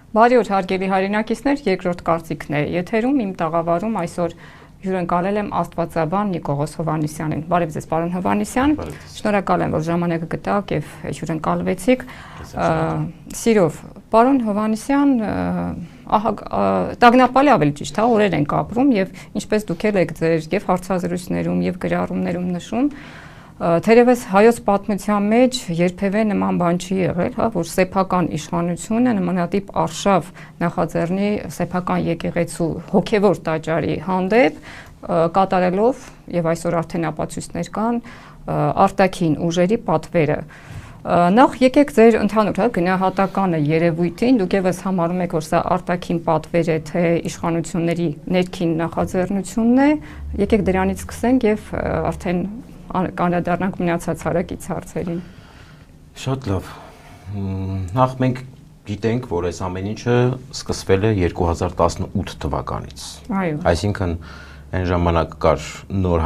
Բարի օր հարգելի հայրենակիցներ, երկրորդ կարծիքն է եթերում, իմ տաղավարում այսօր հյուրընկալել եմ Աստվածաբան Նիկողոս Հովհաննիսյանին։ Բարև ձեզ, պարոն Հովհաննիսյան, շնորհակալ եմ, որ ժամանակը գտաք եւ հյուրընկալվեցիք։ Սիրով, պարոն Հովհաննիսյան, տագնապալի ավելի ճիշտ, օրեր ենք ապրում եւ ինչպես դուք եք ձեր եւ հարցազրույցներում եւ գրառումներում նշում, թերևս հայոց պատմության մեջ երբևէ նման բան չի եղել, որ սեփական իշխանությունը նմանատիպ արշավ նախաձեռնի սեփական եկեղեցու հոգևոր տաճարի հանդեպ կատարելով եւ այսօր արդեն ապացույցներ կան արտաքին ուժերի պատվերը։ Նախ եկեք ձեր ընդհանուր գնահատականը երևույթին, դուք եւս համարում եք, որ սա արտաքին պատվեր է, թե իշխանությունների ներքին նախաձեռնությունն է, եկեք դրանից սկսենք եւ արդեն կանդրադառնանք մնացած հարակից հարցերին։ Շատ լավ։ Նախ մենք գիտենք, որ այս ամեն ինչը սկսվել է 2018 թվականից։ Այո։ Այսինքն այն ժամանակ կար նոր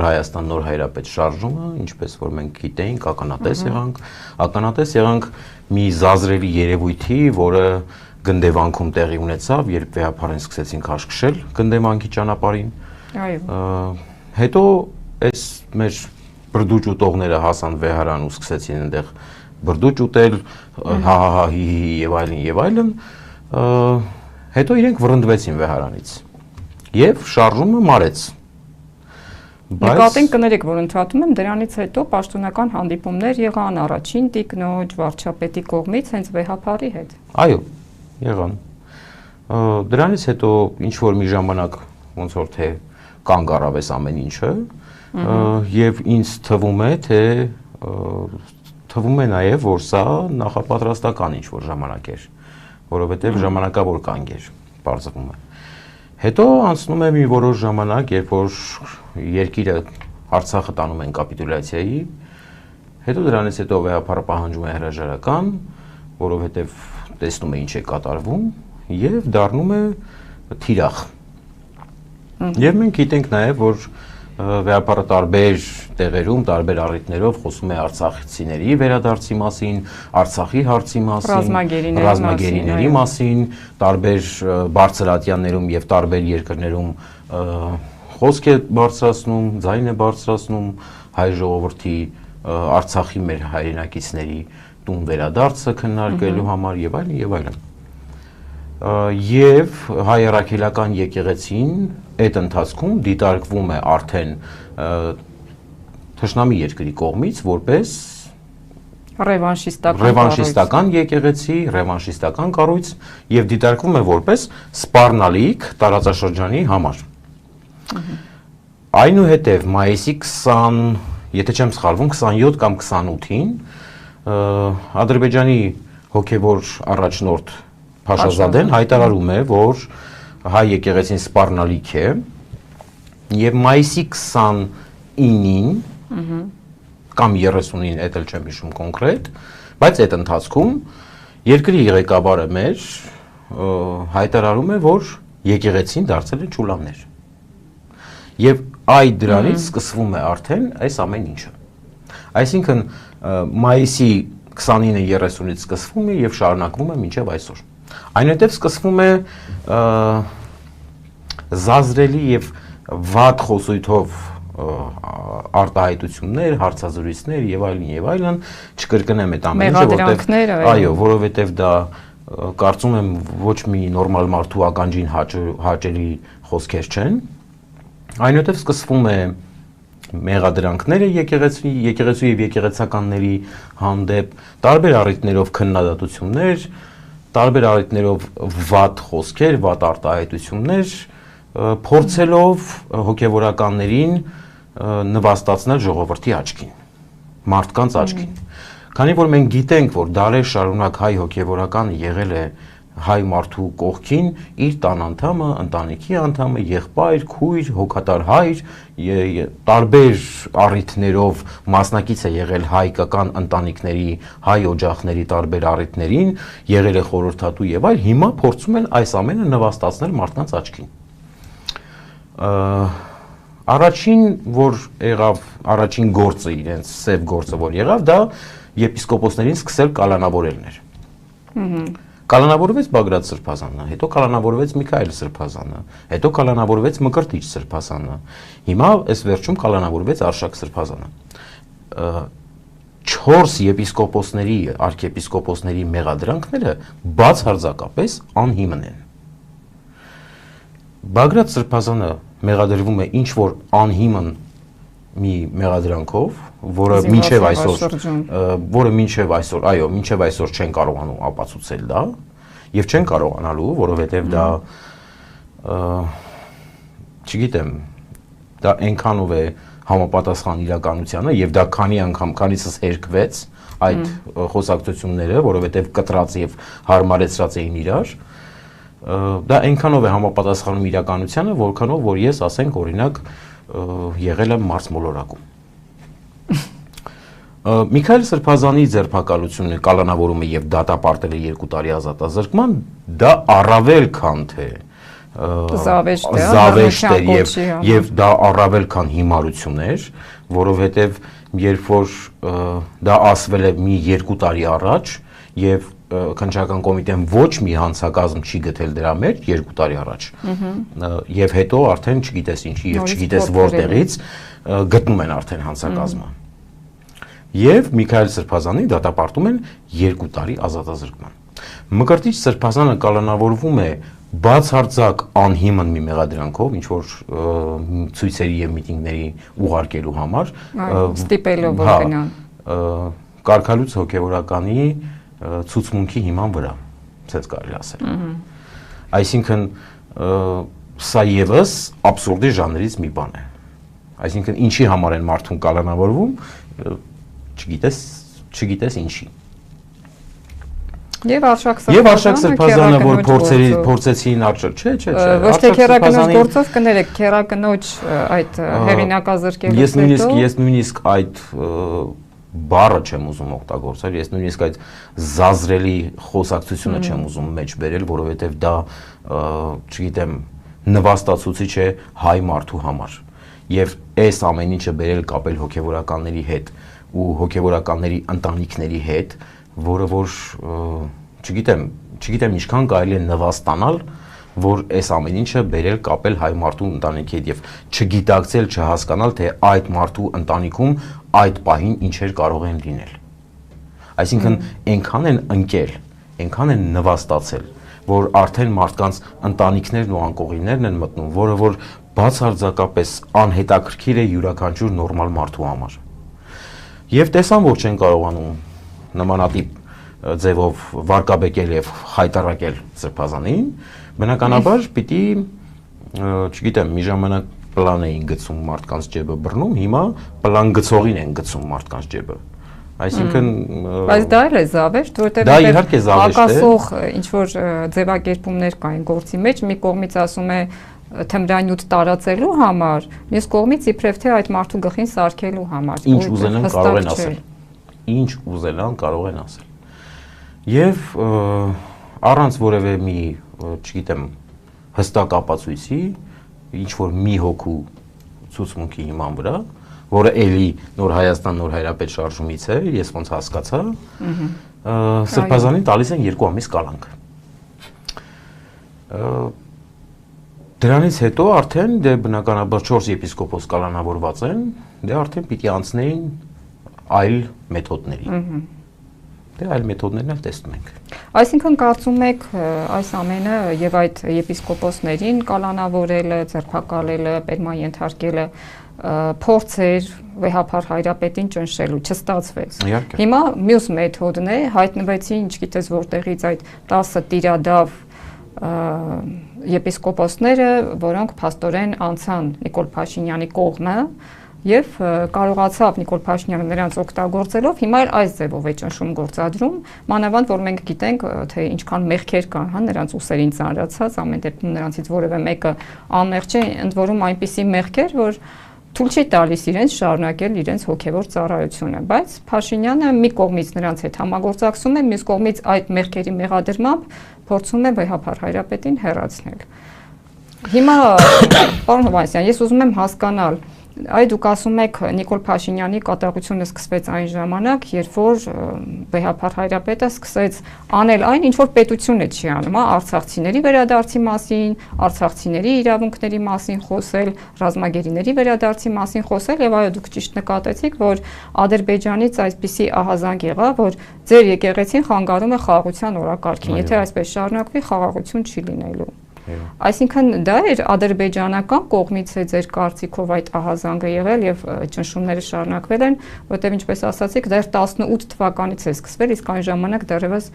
Հայաստան նոր հայրապետ շարժումը, ինչպես որ մենք գիտենք, ականատես եղանք մի զազրելի երևույթի, որը գնդեվանքում տեղի ունեցավ, երբ վեհապարեն սկսեցին քաշքշել գնդեվանքի ճանապարհին։ Այո։ Հետո այս մեր բրդուճ ուտողները հասան վեհարան ու սկսեցին այնտեղ բրդուճ ուտել, հա եւ այլն, հետո իրենք վռնդվեցին վեհարանից եւ շարժումը մարեց։ Նկատենք կներեք, որ ընդհատում եմ, դրանից հետո պաշտոնական հանդիպումներ եղան առաջին տիկնոջ վարչապետի կողմից հենց վեհապարի հետ։ Այո, եղան։ Դրանից հետո ինչ որ մի ժամանակ ոնց որ թե կանգ առավ այս ամեն ինչը, եւ ինձ թվում է նաեւ, որ սա նախապատրաստական ինչ որ ժամանակ էր, որովհետեւ ժամանակավոր կանգ էր, բարձվում է։ Հետո անցնում է մի որոշ ժամանակ, երբ որ երկիրը Արցախը տանում են կապիտուլյացիայի, հետո դրանից հետո վեհապարը պահանջում է հրաժարական, որովհետեւ տեսնում է ինչ է կատարվում եւ դառնում է թիրախ։ Եվ մենք գիտենք նաեւ, որ վեհապարը տարբեր տեղերում, տարբեր առիթներով խոսում է արցախցիների վերադարձի մասին, Արցախի հարցի մասին, ռազմագերիների մասին, տարբեր բարձրատյաններում եւ տարբեր երկրներում խոսք է բարձրացնում, ձայն է բարձրացնում հայ ժողովրդի Արցախի մեր հայրենակիցների տուն վերադարձը քննարկելու համար եւ այլն եւ այլն։ Եվ հայ առաքելական եկեղեցին այդ ընթացքում դիտարկվում է արդեն թշնամի երկրի կողմից որպես ռևանշիստական եկեղեցի, ռևանշիստական կառույց եւ դիտարկվում է որպես սպառնալիք տարածաշրջանի համար։ Այնուհետև մայիսի 20, եթե չեմ սխալվում, 27 կամ 28-ին Ադրբեջանի հոգևոր առաջնորդ Փաշազադեն հայտարարում է, որ հայ եկեղեցին սպառնալիք է եւ մայիսի 29-ին կամ 30-ին, դա էլ չեմ հիշում կոնկրետ, բայց այդ ընթացքում երկրի ղեկավարը մեր հայտարարում է, որ եկեղեցին դարձել է ճուլաններ։ Եվ այդ դրանից սկսվում է արդեն այս ամեն ինչը։ Այսինքն մայիսի 29-30-ից սկսվում է եւ շարունակվում է մինչեւ այսօր։ Այնուհետև սկսվում է զազրելի եւ վատ խոսույթով արտահայտություններ, հարցազրույցներ եւ այլն, չկրկնեմ այդ ամեն ինչը, որովհետեւ դա կարծում եմ ոչ մի նորմալ մարդու ականջին հաճելի խոսքեր չեն։ Այնուհետև սկսվում է մեղադրանքները եկեղեցու եւ եկեղեցականների հանդեպ, տարբեր առիթներով քննադատություններ, տարբեր առիթներով վատ խոսքեր, վատ արտահայտություններ, փորձելով հոգևորականներին նվաստացնել ժողովրդի աչքին, մարդկանց աչքին։ Քանի որ մենք գիտենք, որ դարեր շարունակ հայ հոգևորականը եղել է հայ մարդու կողքին, իր տան անդամը, ընտանիքի անդամը, եղբայր, քույր, հոգատար հայր, տարբեր առիթներով մասնակից է եղել հայկական ընտանիքների, հայ օջախների տարբեր առիթներին, եղել է խորհրդատու եւ այլ, հիմա փորձում են այս ամենը նվաստացնել մարդկանց աչքին։ Առաջին, որ եղավ, առաջին գործը իրենց սև գործը, որ եղավ, դա եպիսկոպոսներին սկսել կալանավորելն էր։ Կալանավորվեց Բագրատ Սրբազանը, հետո կալանավորվեց Միքայել Սրբազանը, հետո կալանավորվեց Մկրտիչ Սրբազանը։ Հիմա այս վերջում կալանավորվեց Արշակ Սրբազանը։ 4 եպիսկոպոսների, արքեպիսկոպոսների մեղադրանքները բացարձակապես անհիմն են։ Բագրատ Սրբազանը մեղադրվում է ինչ որ անհիմն մի մեղադրանքով, որը մինչև այսօր, այո, մինչև այսօր չեն կարողանում ապացուցել դա, եւ չեն կարողանալու, որովհետեւ դա չգիտեմ, դա այնքանով է համապատասխան իրականությանը եւ դա քանիցս հերկվեց այդ խոսակցությունները, որովհետեւ կտրած եւ հարմարեցրած էին իրար, դա այնքանով է համապատասխանում իրականությանը, որքանով որ ես ասենք օրինակ եղել եմ Մարս մոլորակում։ Միքայել Սրբազանի ձերբակալությունը կալանավորումը եւ դատապարտելը 2 տարի ազատազրկման, դա առավել քան թե զավեշտ է եւ դա առավել քան հիմարություն էր, որովհետեւ երբ որ դա ասվել է մի 2 տարի առաջ եւ քննչական կոմիտեն ոչ մի հանցակազմ չի գտել դրա մեջ 2 տարի առաջ եւ հետո արդեն չգիտես ինչի եւ չգիտես որտեղից գտնում են արդեն հանցակազմը եւ Միքայել Սրբազանին դատապարտում են 2 տարի ազատազրկման։ Մկրտիչ Սրբազանը կալանավորվում է բացարձակ անհիմն մի մեղադրանքով, ինչ որ ցույցերի եւ միտինգների ուղարկելու համար, ստիպելով որ գնան կարգալուց հոգեվորականի ցուցմունքի հիման վրա, ասես կարելի ասել։ Այսինքն սա եւս абսուրդի ժանրից մի բան է։ Այսինքն ինչի համար են մարդուն կալանավորվում, չգիտես ինչի։ Եվ Արշակ Սրբազանը, որ փորձեցին չէ։ Ոչ թե քերակնոջ գործով կներեք, քերակնոջ այդ հեղինակազրկելուց հետո։ Ես նույնիսկ այդ բառը չեմ ուզում օգտագործել, ես նույնիսկ այդ զազրելի խոսակցությունը չեմ ուզում մեջ բերել, որովհետև դա, չգիտեմ, նվաստացուցիչ է հայ մարդու համար։ Եւ այս ամեն ինչը բերել կապել հոգեվորականների հետ ու հոգեվորականների ընտանիքների հետ, որը որ չգիտեմ ինչքան կարելի է նվաստանալ, որ այս ամեն ինչը բերել կապել հայ մարդու ընտանիքի հետ եւ չգիտակցել, չհասկանալ, թե այդ մարդու ընտանիքում այդ պահին ինչեր կարող են լինել։ Այսինքն այնքան են ընկել, այնքան են նվաստացել, որ արդեն մարդկանց ընտանիքներն ու անկողիններն են մտնում, որը որ բացարձակապես անհետաքրքիր է յուրաքանչյուր նորմալ մարդու համար։ Եվ տեսան, որ չեն կարողանում նմանատիպ ձևով վարկաբեկել եւ հայտարարել Սրբազանին, բնականաբար պիտի, չգիտեմ, մի ժամանակ պլան էին գցում մարդկանց ջեբը բռնում, հիմա պլան գցողին են գցում մարդկանց ջեբը։ Այսինքն բայց դա էլ է զավեշտ, որտեղ դա իհարկե զավեշտ է։ Հակասող ինչ որ ձևակերպումներ կային գործի մեջ, մի կողմից ասում է թմրանյութ տարածելու համար, մյուս կողմից իբրև թե այդ մարդու գլխին սարքելու համար։ Ինչ ուզենան կարող են ասել։ Ինչ ուզենան կարող են ասել։ Եվ առանց որևէ մի, չգիտեմ, հստակ ապացույցի, ինչ որ մի հոգու ցուցմունքի հիման վրա, որը էլի Նոր Հայաստան, Նոր Հայրապետ շարժումից է, ես ոնց հասկացա, Սրբազանին տալիս են 2 ամիս կալանք։ Դրանից հետո արդեն դե բնականաբար 4 եպիսկոպոս կալանավորված են, դե արդեն պիտի անցնեին այլ մեթոդների։ Դե այլ մեթոդներն էլ տեսնում ենք։ Այսինքն կարծում եք այս ամենը եւ այդ եպիսկոպոսներին կալանավորելը, ձերբակալելը, պերման ենթարկելը փորձեր վեհափառ հայրապետին ճնշելու չստացվեց։ Հիմա մյուս մեթոդն է, հայտնվեցին, չգիտես որտեղից այդ 10 տիրադավ եպիսկոպոսները, որոնք փաստորեն անցան Նիկոլ Փաշինյանի կողմը եւ կարողացավ Նիկոլ Փաշինյանը նրանց օգտագործելով հիմա էլ այս ձևով է ճնշում գործադրում, մանավանդ որ մենք գիտենք թե ինչքան մեղքեր կան, հա, նրանց ուսերին ծանրացած, ամեն դեպքում նրանցից որևէ մեկը անմեղ չէ, ընդ որում այնպիսի մեղքեր, որ թույլ չի տալիս իրենց շարունակել իրենց հոգևոր ծառայությունը, բայց Փաշինյանը մի կողմից նրանց հետ համագործակցում է, մյուս կողմից այդ մեղքերի մեղադրմամբ փորձում է վեհափառ հայրապետին հեռացնել։ Հիմա, պարոն Հովհաննիսյան, ես ուզում եմ հասկանալ, Այդ դուք ասում եք Նիկոլ Փաշինյանի կատաղությունը սկսվեց այն ժամանակ, երբ որ վեհափառ Հայրապետը սկսեց անել այն, ինչ որ պետությունը չի անում, արցախցիների վերադարձի մասին, արցախցիների իրավունքների մասին խոսել, ռազմագերիների վերադարձի մասին խոսել, եւ այո, դուք ճիշտ նկատեցիք, որ Ադրբեջանից այսպիսի ահազանգ եղավ, որ ձեր եկեղեցին խանգարում է խաղաղության օրակարգին, եթե այսպես շարունակվի, խաղաղություն չի լինելու։ Այսինքն դա էր ադրբեջանական կողմից է ձեր կարծիքով այդ ահազանգը եղել եւ ճնշումները շարունակվել են, որտեղ ինչպես ասացիք, դեռ 18 թվականից է սկսվել, իսկ այն ժամանակ դեռևս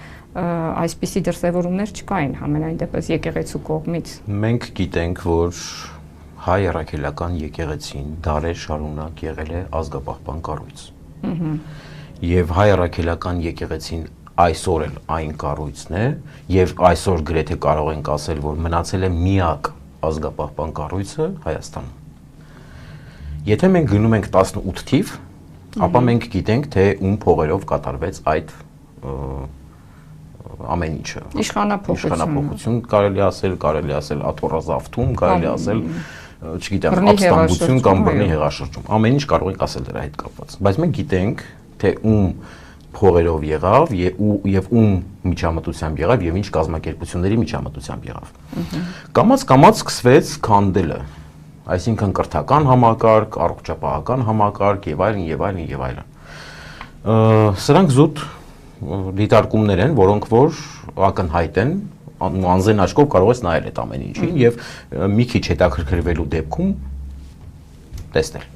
այսպիսի դրսևորումներ չկային համենայն դեպս եկեղեցու կողմից։ Մենք գիտենք, որ հայ առաքելական եկեղեցին դարեր շարունակ եղել է ազգապահպան կառույց։ Եվ հայ առաքելական եկեղեցին այսօր էլ այն կառույցն է, եւ այսօր գրեթե կարող ենք ասել, որ մնացել է միակ ազգապահպան կառույցը Հայաստանում։ Եթե մենք գնում ենք 18 թիվ, ապա մենք գիտենք, թե ում փողերով կատարվեց այդ ամեն ինչը։ Իշխանափոխություն կարելի ասել աթոռազավթում, կարելի ասել, չգիտեմ, ապստամբություն կամ բռնի հեղաշրջում։ Ամեն ինչ կարող ենք ասել դրա հետ կապված։ Բայց մենք գիտենք, թե ում փողերով եղավ եւ ում միջամտությամբ եղավ եւ ինչ կազմակերպությունների միջամտությամբ եղավ։ Կամաց սկսվեց քանդելը, այսինքն կրթական համակարգ, առողջապահական համակարգ եւ այլն։ Սրանք զուտ դիտարկումներ են, որոնք որ ակնհայտ են, անզեն աչքով կարող ես նայել այդ ամեն ինչին եւ մի քիչ հետաքրքրվելու դեպքում տեսնել։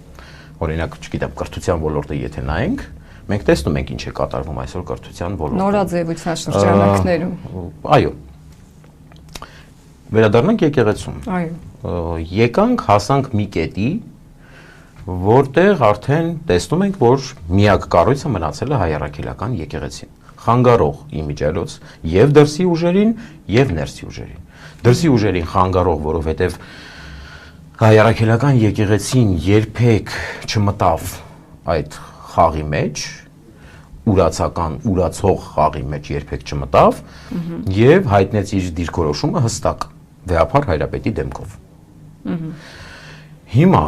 Օրինակ, չգիտեմ, կրթության ոլորտը եթե նայենք, մենք տեսնում ենք ինչ է կատարվում այսօր կրթության ոլորտում։ Նորաձևության շրջանակներում։ Այո։ Վերադառնանք եկեղեցուն։ Այո։ Եկանք, հասանք մի կետի, որտեղ արդեն տեսնում ենք, որ միակ կառույցը մնացել է հայ առաքելական եկեղեցին։ Խանգարող իմիջիայլոց եւ դրսի ուժերին եւ ներսի ուժերին։ Դրսի ուժերին խանգարող, որովհետեւ հայ առաքելական եկեղեցին երբեք չմտավ այդ խաղի մեջ, ուրացող խաղի մեջ երբեք չմտավ եւ հայտնեց իր դիրքորոշումը հստակ վեհափառ Հայրապետի դեմքով։ Հիմա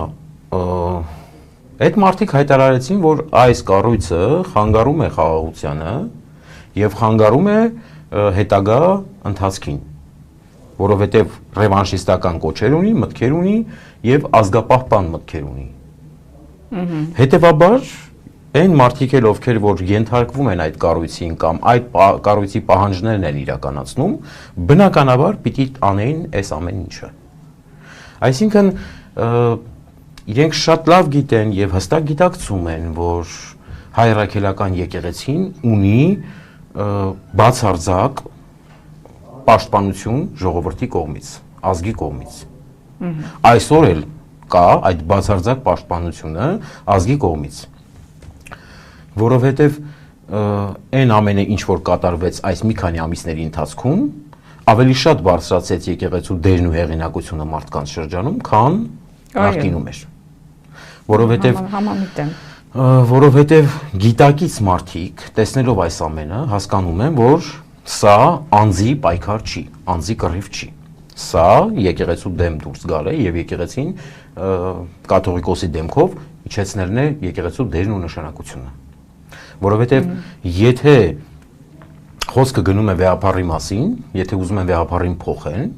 այդ մարդիկ հայտարարեցին, որ այս կառույցը խանգարում է խաղաղությանը եւ խանգարում է հետագա ընթացքին, որովհետեւ ռևանշիստական կոչեր ունի, մտքեր ունի եւ ազգապահպան մտքեր ունի։ Հետևաբար այն մարդիկ էլ ովքեր որ ենթարկվում են այդ կառույցին կամ այդ կառույցի պահանջներն են իրականացնում, բնականաբար պիտի անեին այս ամեն ինչը։ Այսինքն իրենք շատ լավ գիտեն եւ հստակ գիտակցում են, որ հայ առաքելական եկեղեցին ունի բացարձակ պաշտպանություն ժողովրդի կողմից, ազգի կողմից։ Այսօր էլ կա այդ բացարձակ պաշտպանությունը ազգի կողմից, որովհետև այն ամենը ինչ որ կատարվեց այս մի քանի ամիսների ընթացքում, ավելի շատ բարձրացեց եկեղեցու դերն ու հեղինակությունը մարդկանց շրջանում, քան նախկինում էր։ Որովհետև գիտակից մարդիկ, տեսնելով այս ամենը, հասկանում են, որ սա անձի պայքար չի, անձի կռիվ չի։ Սա եկեղեցու դեմ դուրս գալ է եւ եկեղեցին կաթողիկոսի դեմքով իջեցնելն է եկեղեցու դերն ու նշանակությունը։ Որովհետև եթե խոսքը գնում է վեհափառի մասին, եթե ուզում են վեհափառին փոխեն,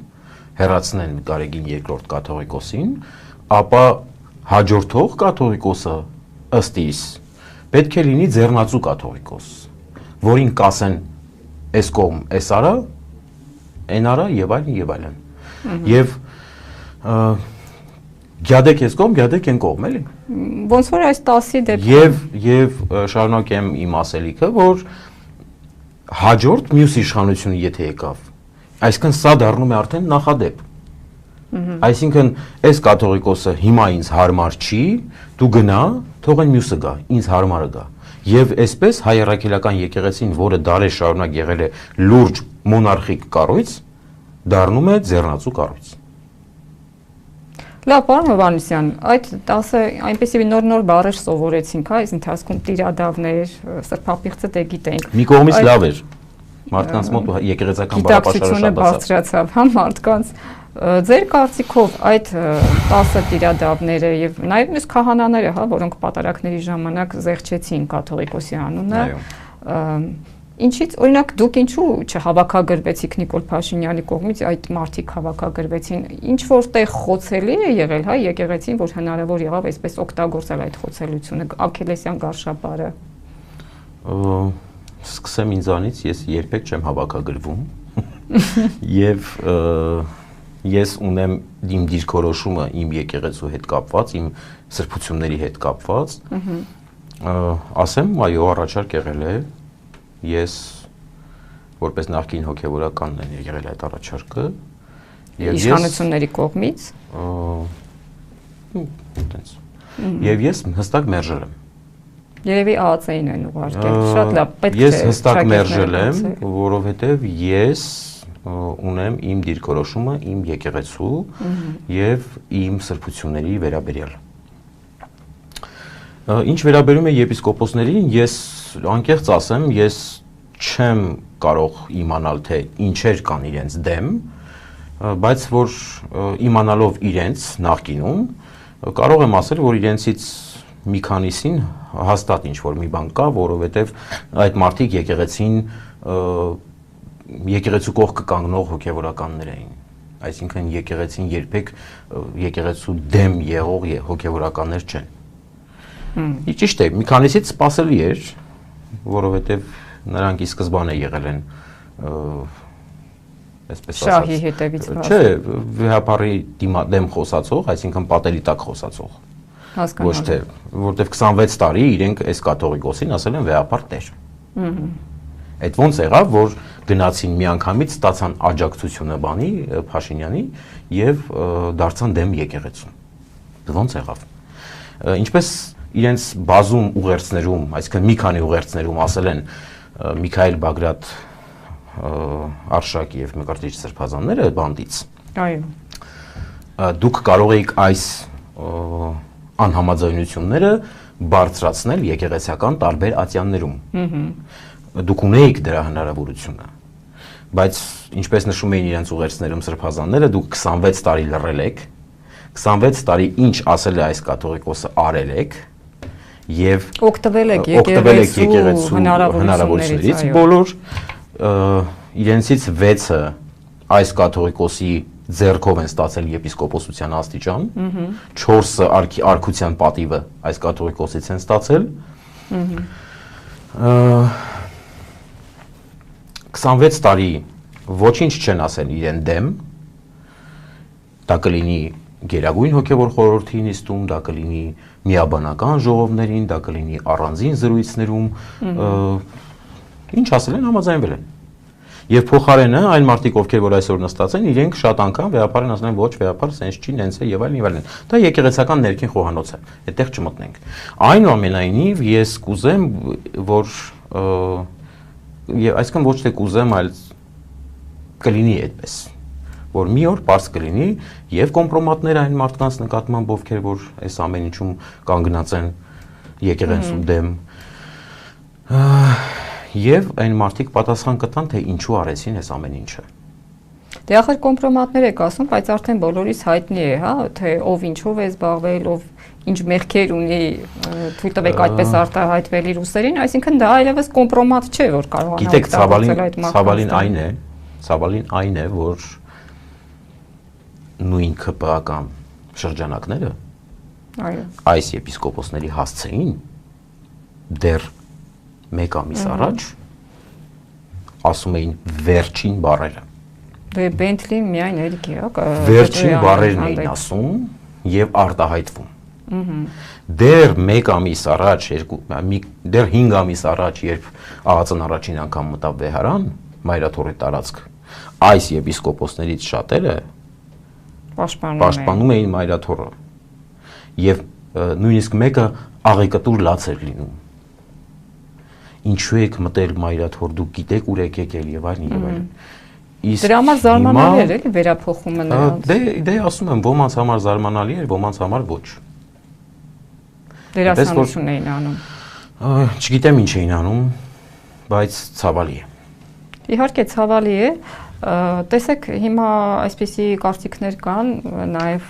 հեռացնեն Գարեգին II կաթողիկոսին, ապա հաջորդող կաթողիկոսը ըստ իս պետք է լինի ձեռնածու կաթողիկոս, որին կասեն այս կողմ, այս արա, այն արա եւ այլն։ Եվ գյադեք այս կողմ, գյադեք այն կողմ, էլի։ Ոնց որ այս 10-ի դեպքում եւ շարունակեմ իմ ասելիքը, որ հաջորդ մյուս իշխանությունը եթե եկավ, այսինքն սա դառնում է արդեն նախադեպ։ Այսինքն այս կաթողիկոսը հիմա ինձ հարմար չի, դու գնա, թող այն մյուսը գա, ինձ հարմարը գա։ Եվ այսպես հայ առաքելական եկեղեցին, որը դարեր շարունակ եղել է լուրջ մոնարխիկ կառույց, դառնում է ձեռնածու կառույց։ Լավ, պարոն Հովհաննիսյան, այդ 10 այնպեսի նոր բառեր սովորեցինք, այս ընթացքում տիրադավներ, սրբապիղծը դե գիտենք։ Մի կողմից լավ էր։ Մարդկանց մոտ եկեղեցական բառապաշարը շատ բարձրացավ, հա, մարդկանց Ձեր կարծիքով այդ 10 տիրադավները եւ նաեւ մյուս քահանաները, հա, որոնք պատարակների ժամանակ զեղչեցին կաթողիկոսի անունը, ինչից օրինակ դուք ինչու չհավաքագրվեցիք Նիկոլ Փաշինյանի կողմից այդ մարդիկ հավաքագրվեցին, ինչ որտեղ խոցելի է եղել, հա, եկեղեցին, որ հնարավոր եղավ այսպես օգտագործել այդ խոցելիությունը, Աքելեսյան գարշապարը։ Սկսեմ ինձանից, ես երբեք չեմ հավաքագրվում եւ ես ունեմ իմ դիրքորոշումը իմ եկեղեցու հետ կապված, իմ սրբությունների հետ կապված։ Ասեմ, այո, առաջարկ եղել է, ես որպես նախկին հոգևորականն եմ եղել այդ առաջարկը եւ իշխանությունների կողմից եւ ես հստակ մերժել եմ։ Երևի ԱԱՑ-ին են ուղարկել, շատ լավ, պետք է։ Ես հստակ մերժել եմ, որովհետեւ ես ունեմ իմ դիրքորոշումը, իմ եկեղեցու եւ իմ սրբությունների վերաբերյալ։ Ինչ վերաբերում է եպիսկոպոսներին, ես անկեղծ ասեմ, ես չեմ կարող իմանալ, թե ինչեր կան իրենց դեմ, բայց որ իմանալով իրենց նախկինում, կարող եմ ասել, որ իրենցից մի քանիսին հաստատ ինչ-որ մի բան կա, որովհետև այդ մարդիկ եկեղեցու կողքը կանգնող հոգևորականներ էին, այսինքն եկեղեցին երբեք եկեղեցու դեմ եղող հոգևորականներ չեն։ Ճիշտ է, մի քանիսից սպասելի էր, որովհետև նրանք ի սկզբանե եղել են այսպես ասած։ Շահի հետևից վազող։ Չէ, վեհապարի դեմ խոսացող, այսինքն պատերի տակ խոսացող։ Ոչ թե, որտեվ 26 տարի իրենք այս կաթողիկոսին ասել են վեհապար տեր։ Այդ ոնց եղավ, որ գնացին միանգամից ստացան աջակցությունը բանի Փաշինյանի եւ դարձան դեմ եկեղեցու։ Ոնց եղավ։ Ինչպես իրենց բազում ուղերձներում, այսինքն մի քանի ուղերձներում ասել են Միքայել Բագրատ Արշակ եւ Մկրտիչ Սրբազանները բանդից։ Այո։ Դուք կարող եք այս անհամաձայնությունները բարձրացնել եկեղեցական տարբեր ատյաններում։ Դուք ունեիք դրա հնարավորությունը, բայց ինչպես նշում էին իրենց ուղերձներում սրբազանները, դուք 26 տարի լռել եք, 26 տարի ինչ ասել է այս կաթողիկոսը արել եք եւ օգտվել եք եկեղեցու հնարավորություններից, բոլոր իրենցից 6-ը այս կաթողիկոսի ձեռքով են ստացել եպիսկոպոսության աստիճան, 4-ը արքության պատիվը այս կաթողիկոսից են ստացել, 26 տարի ոչինչ չեն ասել իրեն դեմ, դա կլինի Գերագույն հոգևոր խորհրդի նիստում, դա կլինի միաբանական ժողովներին, դա կլինի առանձին զրույցներում, ինչ ասել են, համաձայնվել են։ Եվ փոխարենը այն մարդիկ, ովքեր որ այսօր նստած են, իրենք շատ անգամ վեհապարին ասել են ոչ, վեհապար սենց չի, նենց է եւ այլն։ Դա եկեղեցական ներքին խոհանոց է, այդտեղ չմտնենք։ Այնուամենայնիվ ես կուզեմ, որ այսինքն ոչ թե կուզեմ, այլ կլինի այդպես, որ մի օր պարզ կլինի եւ կոմպրոմատները այն մարդկանց նկատմամբ, ովքեր որ այս ամեն ինչում կանգնած են եկեղեցու դեմ, եւ այն մարդիկ պատասխան կտան, թե ինչու արեցին այս ամեն ինչը։ Դե ախր կոմպրոմատներ եք ասում, բայց արդեն բոլորիս հայտնի է, հա, թե ով ինչով է զբաղվել, ով ինչ մեղքեր ունի, թույլ տվեք այդպես արտահայտվել իր ուսերին, այսինքն դա այլևս կոմպրոմատ չէ, որ կարողանա օգտագործել այդ մարդկանց։ Ցավալին այն է, որ նույն ԿՊԱ-ական շրջանակները այս եպիսկոպոսների հասցեին դեռ մեկ ամիս առաջ ասում էին վերջին բառերը։ Դե Բենթլին միայն երգի է, վերջին բառերն էին ասում եւ արտահայտվում։ Դեռ մեկ ամիս առաջ, դեռ 5 ամիս առաջ, երբ ԱԱԾ-ն առաջին անգամ մտավ Վեհարան, Մայրաթորի տարածք, այս եպիսկոպոսներից շատերը պաշտպանում էին Մայրաթորը եւ նույնիսկ մեկը աղեկտուր լաց էր լինում։ Ինչու եք մտել Մայրաթոր, դուք գիտեք ուր եք եկել եւ այլն եւ այլն։ Դրա համար զարմանալի էր էլի վերափոխումը նրանց։ Դե ասում եմ, ոմանց համար զարմանալի էր, ոմանց համար ոչ։ Դերասանություն էին անում։ Չգիտեմ ինչ էին անում, բայց ցավալի է։ Իհարկե ցավալի է, Տեսեք, հիմա այսպիսի կարծիքներ կան, նաև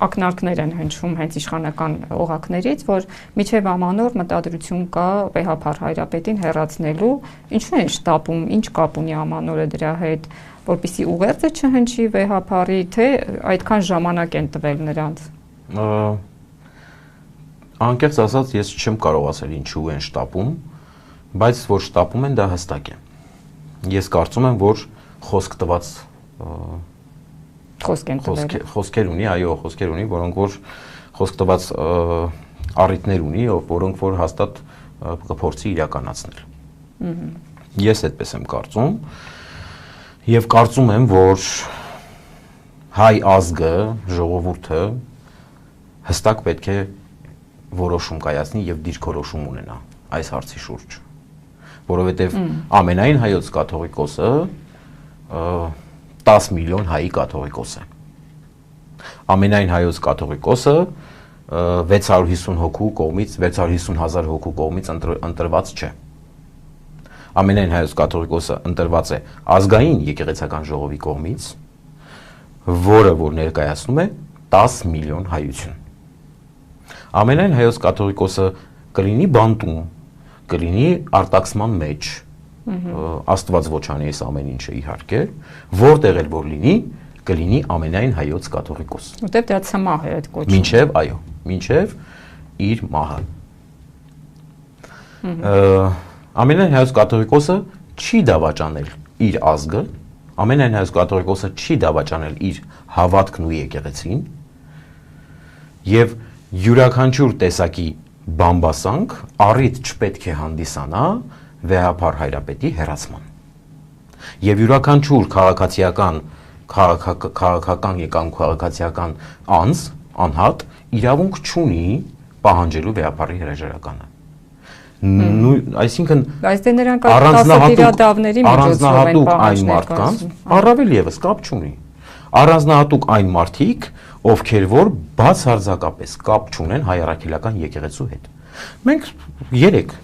ակնարկներ են հնչում հենց իշխանական օղակներից, որ միջև ամանոր մտադրություն կա վեհափառ Հայրապետին հեռացնելու, ինչու են շտապում, ինչ կապ ունի ամանորը դրա հետ, որպեսզի ուղերձը չհնչի վեհափառի, թե այդքան ժամանակ են տվել նրանց։ Անկեղծ ասած, ես չեմ կարող ասել ինչու են շտապում, բայց որ շտապում են, դա հստակ է։ Ես կարծում եմ, որ խոսք տված խոսքեր ունի, այո, խոսքեր ունի, որոնք որ խոսք տված առիթներ ունի, որոնք որ հաստատ կփորձի իրականացնել։ Ես այդպես եմ կարծում եւ կարծում եմ, որ հայ ազգը, ժողովուրդը հստակ պետք է որոշում կայացնի եւ դիրքորոշում ունենա այս հարցի շուրջ, որովհետեւ ամենայն հայոց կաթողիկոսը 10 միլիոն հայի կաթողիկոս է։ Ամենայն հայոց կաթողիկոսը 650 հոգու կողմից, 650,000 հոգու կողմից ընտրված չէ։ Ամենայն հայոց կաթողիկոսը ընտրված է ազգային եկեղեցական ժողովի կողմից, որը որ ներկայացնում է 10 միլիոն հայություն։ Ամենայն հայոց կաթողիկոսը կլինի բանտում, կլինի արտաքսման մեջ, Աստված ոչ անի այս ամեն ինչը իհարկե, որտեղ էլ որ լինի, կլինի ամենայն հայոց կաթողիկոս։ Որտեղ դա ցմահ է այդ կոչումը։ Մինչև, այո, մինչև իր մահը։ Ամենայն հայոց կաթողիկոսը չի դավաճանել իր ազգը, ամենայն հայոց կաթողիկոսը չի դավաճանել իր հավատքն ու եկեղեցին, եւ յուրաքանչյուր տեսակի բամբասանք առիթ չպետք է հանդիսանա վեհափառ Հայրապետի հեռացման։ Եվ յուրաքանչյուր քաղաքացիական եկան քաղաքացիական անհատ իրավունք չունի պահանջելու վեհափառի հրաժարականը։ Այսինքն առանձնահատուկ այն մարդկանց, առավել եւս կապ չունի։ Առանձնահատուկ այն մարդիկ, ովքեր որ բացարձակապես կապ չունեն հայ առաքելական եկեղեցու հետ։ Մենք 3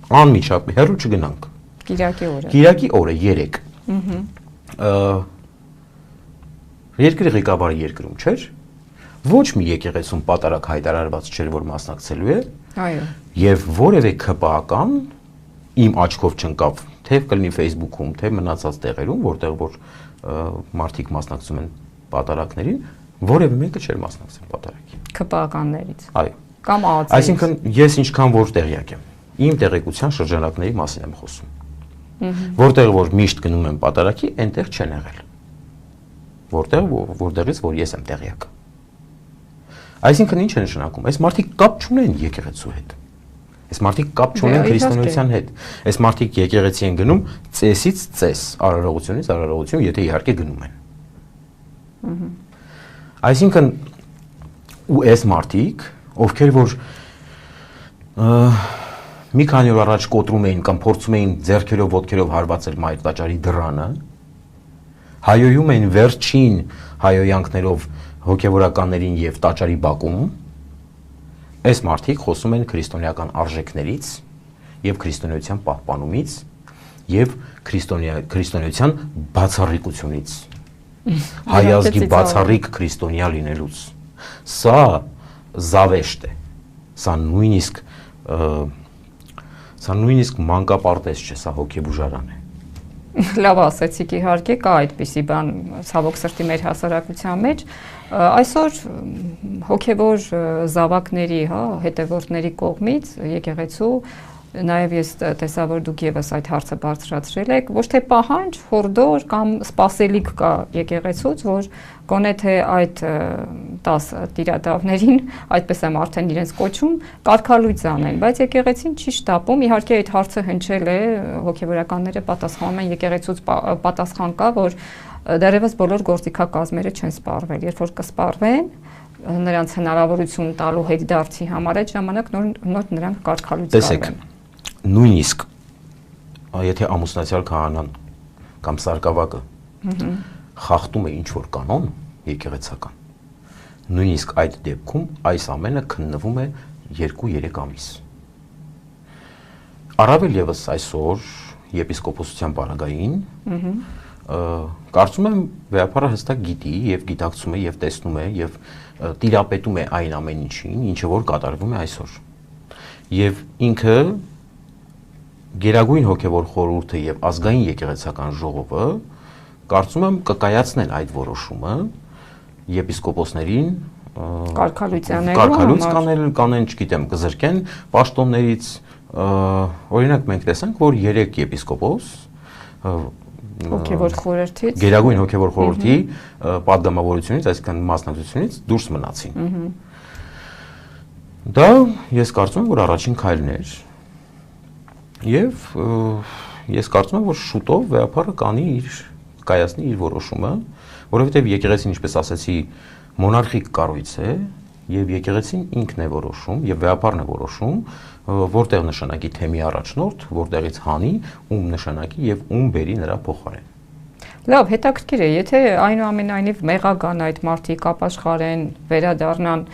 անմիջապես հեռու չգնանք։ Կիրակի օրը 3։ Երկրի ղեկավարը երկրում չէր, ոչ մի եկեղեցում պատարակ հայտարարված չէր, որ մասնակցելու է։ Այո։ Եվ որևէ ԿՊԱ-կան իմ աչքով չընկավ, թե կլինի Facebook-ում, թե մնացած տեղերում, որտեղ որ մարդիկ մասնակցում են պատարակներին, որևէ մեկը չէր մասնակցել պատարակին։ ԿՊԱ-կաններից։ Այո։ Կամ ԱԱՑ-ից։ Այսինքն ես ինչքան որ տեղյակ եմ, իմ տեղեկության շրջանակների մասին եմ խոսում։ Որտեղ որ միշտ գնում եմ պատարակի, այնտեղ չեն եղել։ Որտեղից որ ես եմ տեղյակ։ Այսինքն ինչ է նշանակում։ Այս մարդիկ կապ չունեն եկեղեցու հետ։ Այս մարդիկ կապ չունեն քրիստոնեության հետ։ Այս մարդիկ եկեղեցի են գնում ծեսից ծես, արարողությունից արարողություն, եթե իհարկե գնում են։ Այսինքն ու այս մարդիկ, ովքեր որ մի քանի օր առաջ կոտրում էին կամ փորձում էին ձեռքերով ոտքերով հարվածել մայր տաճարի դռանը, հայոյում էին վերջին հայոյանքներով հոգևորականներին եւ տաճարի բակում, այս մարդիկ խոսում են քրիստոնեական արժեքներից եւ քրիստոնեության պահպանումից եւ քրիստոնեության բացառիկությունից, հայ ազգի բացառիկ քրիստոնյա լինելուց։ Սա զավեշտ է, սա նույնիսկ մանկապարտեզ չէ, սա հոգեբուժարան է։ Լավ ասեցիք, իհարկե կա այդպիսի բան ցավոք սրտի մեր հասարակության մեջ։ Այսօր հոգևոր զավակների, հետևորդների կողմից եկեղեցու, նաև ես տեսա, որ դուք եւս այդ հարցը բարձրացրել եք, ոչ թե պահանջ, հորդոր կամ սպասելիք կա եկեղեցուց, որ գոնե թե այդ 10 տիրադավներին, այդպես եմ արդեն իրենց կոչում, կարգալույծ անեն, բայց եկեղեցին չի շտապում, իհարկե այդ հարցը հնչել է, հոգևորականները պատասխանում են, եկեղեցուց պատասխան կա, որ դեռևս բոլոր գործիքակազմերը չեն սպառվել, երբ որ կսպառվեն, նրանց հնարավորություն տալու հետդարձի համար այդ ժամանակ նոր նրանք կարգալույծ կառնեն։ Նույնիսկ եթե ամուսնացյալ քահանան կամ սարկավակը խախտում է ինչ-որ կանոն եկեղեցական, նույնիսկ այդ դեպքում այս ամենը քննվում է 2-3 ամիս։ Առավել եւս այսօր եպիսկոպոսության պարագային կարծում եմ վեհապարը հստակ գիտի եւ գիտակցում է եւ տեսնում է եւ տիրապետում է այն ամեն ինչին, ինչը որ կատարվում է այսօր։ Եվ ինքը Գերագույն հոգևոր խորհուրդը եւ ազգային եկեղեցական ժողովը կարծում եմ կկայացնեն այդ որոշումը եպիսկոպոսներին կարգալույց կանեն, չգիտեմ, կզրկեն պաշտոններից, օրինակ մենք տեսանք, որ 3 եպիսկոպոս հոգևոր խորհրդից Գերագույն հոգևոր խորհրդի պատգամավորությունից, այսինքն մասնակցությունից դուրս մնացին։ Դա ես կարծում եմ, որ առաջին քայլն էր եւ ես կարծում եմ, որ շուտով վեհապարը կայացնի իր որոշումը, որովհետեւ եկեղեցին, ինչպես ասացի, մոնարխիկ կառույց է եւ եկեղեցին ինքն է որոշում եւ վեհապարն է որոշում, որտեղ նշանակի թեմի առաջնորդ, որտեղից հանի, ում նշանակի եւ ում բերի նրա փոխարեն։ Լավ, հետաքրքիր է, եթե այնուամենայնիվ մեղական այդ մարդիկ ապաշխարեն, վերադառնան,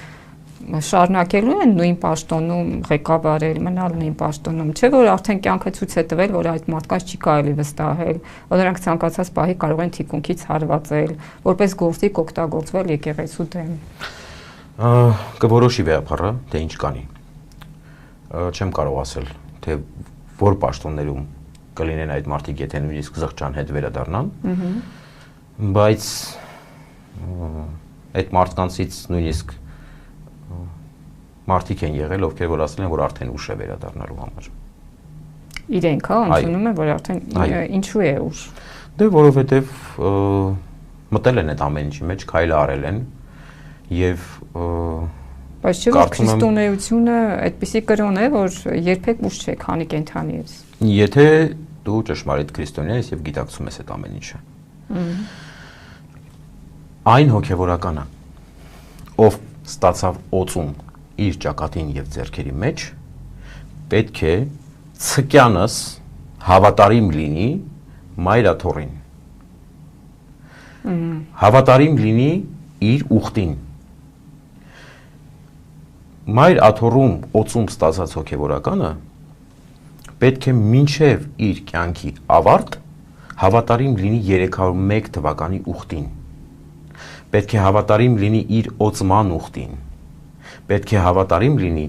շարունակելու են նույն պաշտոնում ղեկավարել, մնալ նույն պաշտոնում, չէ՞ որ արդեն կյանքը ցույց է տվել, որ այդ մարդկանց չի կարելի վստահել, որ նրանք ցանկացած պահի կարող են թիկունքից հարվածել, որպես գործիք օգտագործվել եկեղեցու դեմ։ Կորոշի վեհապարը, թե ինչ կանի։ Չեմ կարող ասել, թե որ պաշտոններում կլինեն այդ մարդիկ, եթե նույնիսկ զղջան հետ վերադառնան, բայց այդ մարդկանցից նույնիսկ մարդիկ են եղել, ովքեր որ ասել են, որ արդեն ուշ է վերադառնալու համար։ Իրենք, ընդունում են, որ արդեն ինչու է ուշ։ Դե որովհետև մտել են այդ ամեն ինչի մեջ, քայլը արել են եւ բայց չէ՞ որ քրիստոնեությունը այդպիսի կրոն է, որ երբեք ուշ չէ, քանի կենթանի ես։ Եթե դու ճշմարիտ քրիստոնյա ես եւ գիտակցում ես այդ ամեն ինչը։ Այն հոգեվորականը, ով ստացավ օծում իր ճակատին եւ ձեռքերի մեջ, պետք է ցկյանս հավատարիմ լինի մայրաթորին։ Հավատարիմ լինի իր ուխտին։ Մայր աթոռում օծում ստացած հոգևորականը պետք է մինչև իր կյանքի ավարտ հավատարիմ լինի 301 թվականի ուխտին։ Պետք է հավատարիմ լինի իր օծման ուխտին։ Պետք է հավատարիմ լինի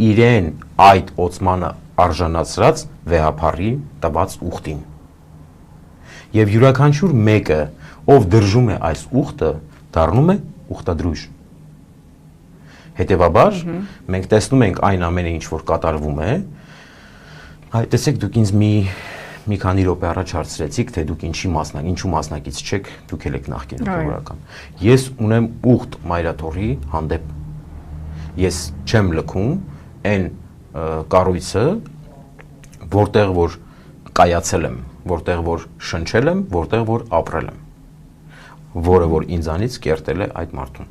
իրեն այդ օծմանը արժանացրած վեհապարի տված ուխտին։ Եվ յուրաքանչյուր մեկը, ով դրժում է այս ուխտը, դառնում է ուխտադրույժ։ Հետևաբար մենք տեսնում ենք այն ամենը, ինչ որ կատարվում է, տեսեք դուք ինձ մի քանի րոպե առաջ հարցրեցիք, թե դուք ինչու մասնակից չեք, դուք եք նախկին հոգևորական։ Ես ունեմ ուխտ մայրաթորի հանդեպ։ Ես չեմ լքում այն կառույցը, որտեղ որ կայացել եմ, որտեղ որ շնչել եմ, որտեղ որ ապրել եմ, որը որ ինձանից կերտել է այդ մարդուն։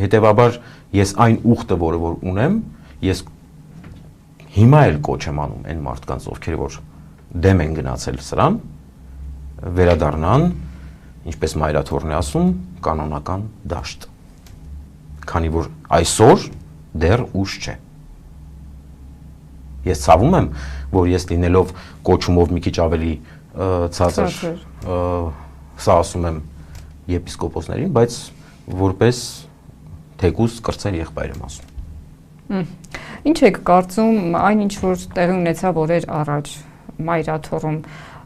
Հետևաբար ես այն ուխտը, որը որ ունեմ, ես հիմա էլ կոչ եմ անում այն մարդկանց, ովքեր որ դեմ են գնացել սրան, վերադառնան, ինչպես մայրաթորն է ասում, կանոնական դաշտ։ Քանի որ այսօր դեռ ուշ չէ։ Ես ցավում եմ, որ ես լինելով կոչումով մի քիչ ավելի ցածր, սա ասում եմ եպիսկոպոսներին, բայց որպես թեկուզ կրծեր եղբայր եմ ասում։ Ինչ եք կարծում այն ինչ որ տեղի ունեցավ օրեր առաջ մայրաթոռում,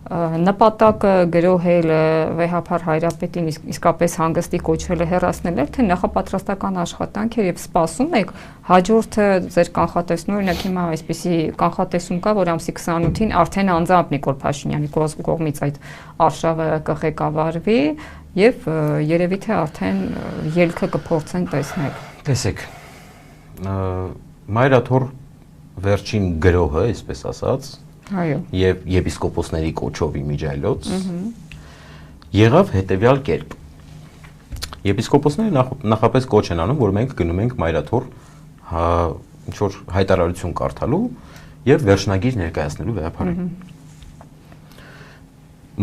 նպատակը գրոհել վեհապար Հայրապետին իսկապես հանգստի կոչվելը հեռացնել էր, թե նախապատրաստական աշխատանք էր եւ սպասում եք հաջորդը ձեր կանխատեսում, օրինակ հիմա այսպիսի կանխատեսում կա, որ ամսի 28-ին արդեն անձամբ Նիկոլ Փաշինյանի կողմից այդ արշավը կղեկավարվի եւ երևի թե արդեն ելքը կփորձեն տեսնել։ Տեսեք, մայրաթոռ վերջին գրոհը, այսպես ասած, այո, եւ եպիսկոպոսների կոչով իմիջայլոց եղավ հետեւյալ կերպ։ Եպիսկոպոսները նախապես կոչ են անում, որ մենք գնում ենք մայրաթոռ ինչ որ հայտարարություն կարդալու եւ վերջնագիր ներկայացնելու վեհապարին։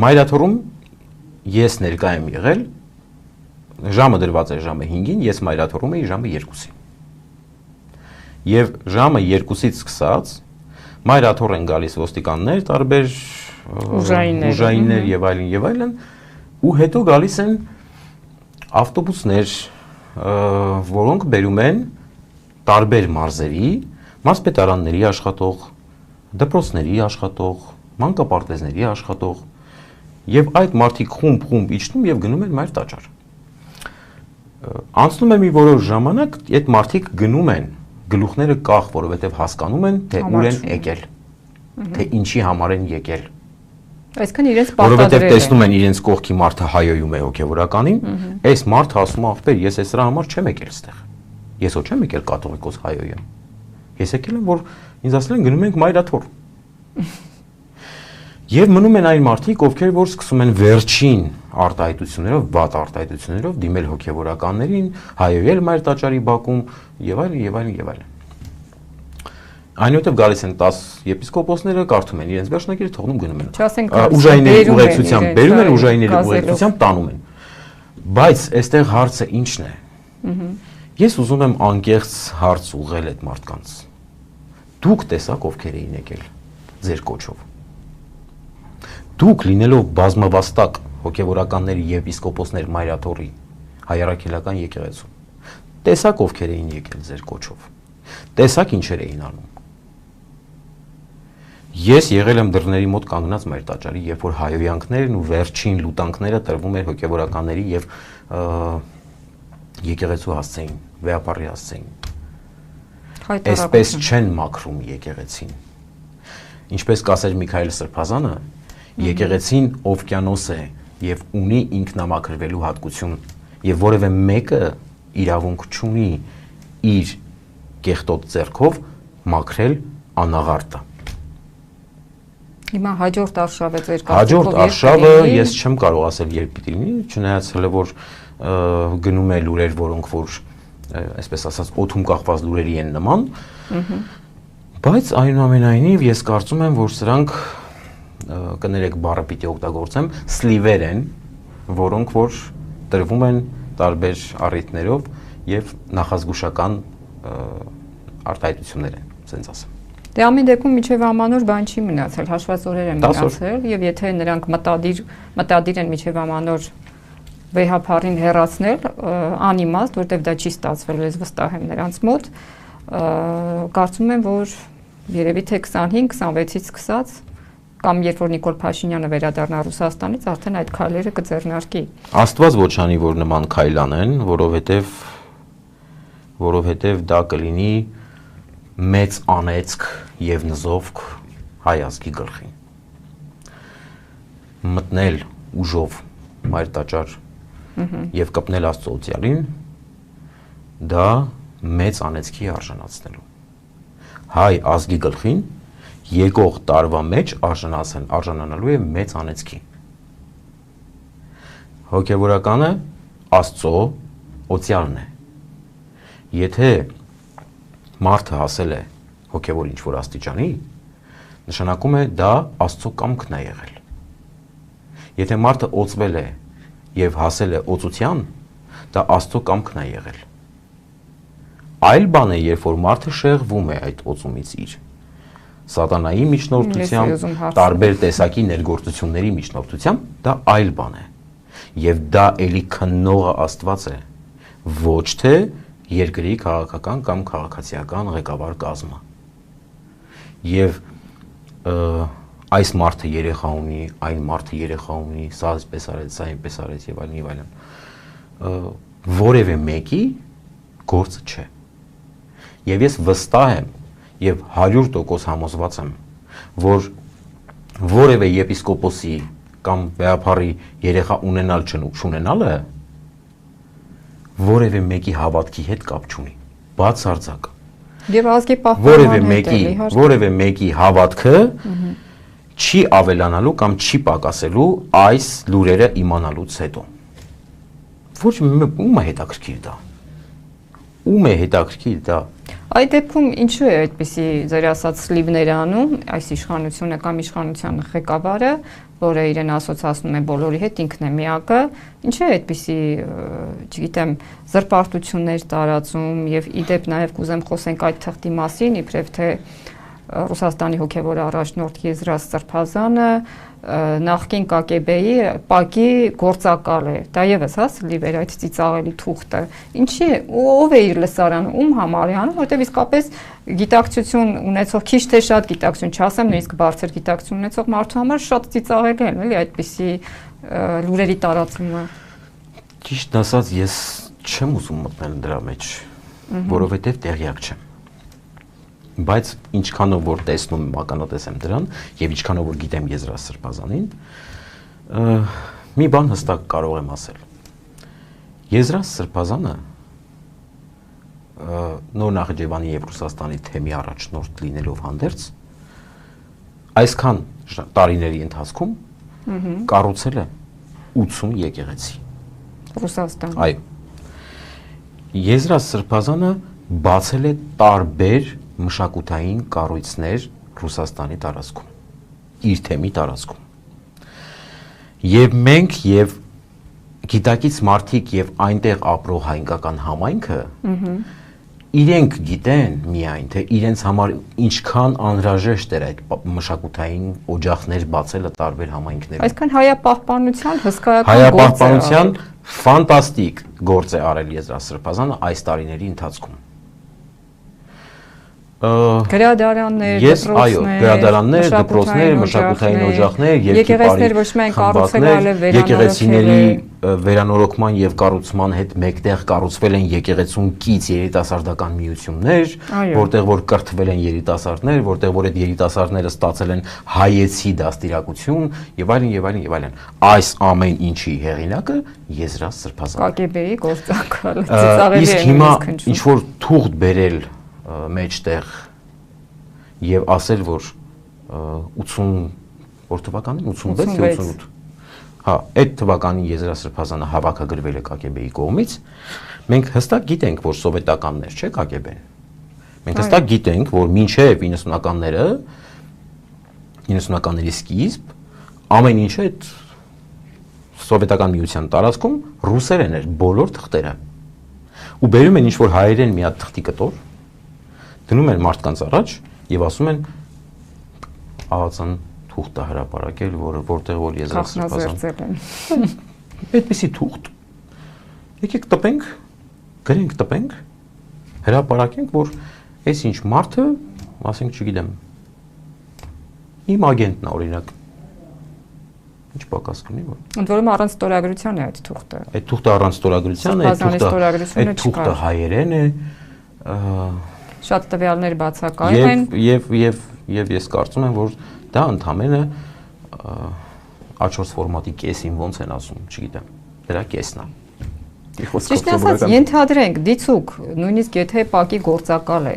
Մայրաթոռում ես ներկա եմ եղել, ժամը դրված էր ժամը 5-ին, ես մայրաթոռում էի ժամը 2-ին։ Եվ ժամը 2-ից սկսած մայրաթոռ են գալիս ոստիկաններ տարբեր ուժայիններ եւ այլն, ու հետո գալիս են ավտոբուսներ, որոնք բերում են տարբեր մարզերի, մարզպետարանների աշխատող, դպրոցների աշխատող, մանկապարտեզների աշխատող, եւ այդ մարդիկ խումբ իջնում եւ գնում են մայր տաճար։ Անցնում է մի որոշ ժամանակ, այդ մարդիկ գնում են, գլուխները կախ, որովհետեւ հասկանում են, թե ուր են եկել, թե ինչի համար են եկել։ Այսինքն իրենց պարտադրել են։ Որովհետեւ տեսնում են իրենց կողքի մարդը հայոյում է հոգեվորականին, այս մարդը ասում է, ախպեր, ես այս դրա համար չեմ եկել այստեղ։ Ես ոչ չեմ եկել կաթողիկոս հայոյեմ։ Ես եկել եմ, որ ինձ ասել են գնում ենք Մայրաթոր։ Եվ մնում են այն մարդիկ, ովքեր որ սկսում են վերջին արտահայտություններով, վատ արտահայտություններով դիմել հոգեվորականներին, հայոյել Մայր տաճարի բակում եւ այլն։ Այնուհետև գալիս են 10 եպիսկոպոսները, կարդում են իրենց վերջնակիրը, թողնում գնում են։ Ուժայինների ուղեկցությամբ բերում են, ուժայինների ուղեկցությամբ տանում են։ Բայց այստեղ հարցը ի՞նչն է։ Ես ուզում եմ անկեղծ հարց ուղղել այդ մարդկանց։ Դուք տեսաք ովքեր էին եկել ձեր կոչով։ Դուք լինելով բազմավաստակ հոգեվորականների եւ եպիսկոպոսներ Մայրաթորի հայ առաքելական եկեղեցու, տեսաք ովքեր էին եկել ձեր կոչով։ Տեսաք ինչեր էին անում։ Ես եղել եմ դռների մոտ կանգնած Մայր տաճարի, երբ որ հայոյանքներն ու վերջին լուտանքները տրվում էր հոգեվորականների եւ եկեղեցու հասցեին, վեապարի հասցեին։ Այսպես չեն մաքրում եկեղեցին։ Ինչպես կասեր Միքայել Սրբազանը, եկեղեցին օվկիանոս է եւ ունի ինքնամաքրվելու հատկություն եւ որևէ մեկը իրավունք չունի իր կեղտոտ ձեռքով մաքրել անաղարտը։ Հիմա հաջորդ արշավը ձեր կարծիքով հաջորդ արշավը ես չեմ կարող ասել երբ պիտի լինի, չնայած հələ որ գնում է լուրեր, որոնք որ այսպես ասած օդում կախված լուրերի են նման, բայց այնուամենայնիվ ես կարծում եմ, որ սրանք կներեք բառը պիտի օգտագործեմ, սլիվեր են, որոնք որ տրվում են տարբեր առիթներով եւ նախազգուշական արտահայտություններ են, ասենց ասեմ։ Դե ամեն դեպքում միջև ամանոր բան չի մնացել, հաշված օրեր են մնացել եւ եթե նրանք մտադիր են միջև ամանոր վեհապարին հեռացնել, անիմաստ, որտեվ դա չի ստացվել, ես վստահ եմ նրանց մոտ, կարծում եմ, որ երևի թե 25-26-ից սկսած կամ երբ որ Նիկոլ Փաշինյանը վերադառնա Ռուսաստանից, արդեն այդ քայլերը կձեռնարկի։ Աստված ոչ անի, որ նման քայլ անեն, որովհետև դա կլինի մեծ անեծք եւ նզովք հայ ազգի գլխին։ Մտնել ուժով Մայր տաճար եւ կպնել Աստծո օծյալին, դա մեծ անեծքի արժանացնելու։ Հայ ազգի գլխին եկող տարվա մեջ արժանանալու է մեծ անեծքի։ Հոգևորականը Աստծո օծյալն է։ Եթե մարդը հասել է հոգևոր ինչ-որ աստիճանի, նշանակում է դա Աստծո կամքն է եղել։ Եթե մարդը օծվել է եւ հասել է օծության, դա Աստծո կամքն է եղել։ Այլ բան է, երբ որ մարդը շեղվում է այդ օծումից իր սատանայի միջնորդությամբ, տարբեր տեսակի ներգործությունների միջնորդությամբ, դա այլ բան է։ Եվ դա էլի քննողը Աստված է, ոչ թե երկրի քաղաքական կամ քաղաքացիական ղեկավար կազմը։ Եվ այս մարդը երեխա ունի, այն մարդը երեխա ունի, սա այսպես արեց, սա այնպես արեց եւ այլն։ Որևէ մեկի գործը չէ։ Եվ ես վստահ եմ եւ 100% համոզված եմ, որ որևէ եպիսկոպոսի կամ վեհապարի երեխա ունենալ չունենալը որևէ մեկի հավատքի հետ կապ չունի, բացարձակ։ Եվ ազգի պահպանման հետ որևէ մեկի հավատքը չի ավելանալու կամ չի պակասելու այս լուրերը իմանալուց հետո։ Ոչ ում է հետաքրքիր դա։ Ում է հետաքրքիր դա։ Այդ դեպքում ինչու է այդպիսի ձեր ասած սլիվներ անում, այս իշխանությունը կամ իշխանության ղեկավարը, որը իրեն ասոցացնում է բոլորի հետ, ինքն է միակը, ինչու է այդպիսի, չգիտեմ, զրպարտություններ տարածում եւ իդեպ նաեւ կուզեմ խոսենք այդ թղթի մասին, իբրև թե Ռուսաստանի հոգևոր առաջնորդ Եզրաս Սրբազանը նախկին ԿԳԲ-ի ՊԱԿ-ի գործակալ է։ Դա եւս լիվեր այդ ծիծաղելի թուղթը։ Ինչի ով է իր լսարանը, ում համար է անում, որտեղ իսկապես գիտակցություն ունեցող, քիչ թե շատ գիտակցություն, չասեմ նույնիսկ բարձր գիտակցություն ունեցող մարդու համար շատ ծիծաղելի է, էլի այդպիսի լուրերի տարածումը։ Ճիշտ ասած, ես չեմ ուզում մտնել դրա մեջ, որովհետև տեղյակ չեմ։ Բայց ինչքանով որ տեսնում եմ, ականատես եմ դրան, եւ ինչքանով որ գիտեմ Եզրաս Սրբազանին, մի բան հստակ կարող եմ ասել։ Եզրաս Սրբազանը նոր Նախիջևանի եւ Ռուսաստանի թեմի առաջնորդ լինելով հանդերձ, այսքան տարիների ընթացքում կառուցել է 80 եկեղեցի։ Ռուսաստան։ Այո։ Եզրաս Սրբազանը բացել է տարբեր մշակութային կառույցներ Ռուսաստանի տարածքում, իր թեմի տարածքում։ Եվ մենք եւ գիտակից մարդիկ եւ այնտեղ ապրող հայկական համայնքը իրենք գիտեն միայն թե իրենց համար ինչքան անհրաժեշտ էր այդ մշակութային օջախներ բացելը տարբեր համայնքներում։ Այսքան հայապահպանության հսկայական հայապահպանության ֆանտաստիկ գործ է արել Եզրաս Սրբազանը այս տարիների ընթացքում։ Գրադարաններ, գրադարաններ, դպրոցներ, մշակութային օջախներ, եկեղեցիներ ոչ միայն կառուցել, այլև եկեղեցիների վերանորոգման եւ կառուցման հետ մեկտեղ կառուցվել են եկեղեցուն կից երիտասարդական միություններ, որտեղ որ կրթվել են երիտասարդներ, որտեղ որ այդ երիտասարդները ստացել են հայեցի դաստիարակություն եւ այլն եւ այլն եւ այլն։ Այս ամեն ինչի հեղինակը Եզրաս Սրբազանն է։ ԿԳԲ-ի գործակալը, ծիծաղելի է։ Իսկ հիմա ինչ որ թուղթ բերել մեջտեղ եւ ասել որ 80 որ թվականին 86 թե 88 հա այդ թվականին Եզրաս Սրբազանը հավաքագրվել է ԿԳԲ-ի կողմից մենք հստակ գիտենք որ սովետականներ չէ ԿԳԲ-ն մենք հստակ գիտենք որ մինչեւ 90-ականների սկիզբ ամեն ինչը այդ սովետական միության տարածքում ռուսերեն էր բոլոր թղթերը ու բերում են ինչ որ հայերեն մի հատ թղթի կտոր դնում են մարդկանց առաջ եւ ասում են աղացան թուղթը հրապարակել, որտեղ որ Եզրաս Սրբազան։ Այդպիսի թուղթ։ Եկեք տպենք, գրենք տպենք, հրապարակենք, որ այս ինչ մարդը, ասենք, չգիտեմ, իմ ագենտն է օրինակ։ Ինչ պակաս կունի որ։ Ընդ որում առանց ստորագրության է այդ թուղթը։ Այդ թուղթը առանց ստորագրության է, այդ թուղթը հայերեն է։ Շատ տվյալներ բացակայում են եւ ես կարծում եմ որ դա ընդհանրապես A4 ֆորմատի կեսին ոնց են ասում, չգիտեմ, դրա կեսն է։ Ճիշտ ասած, ենթադրենք, դիցուկ, նույնիսկ եթե ՊԱԿ-ի գործակալ է,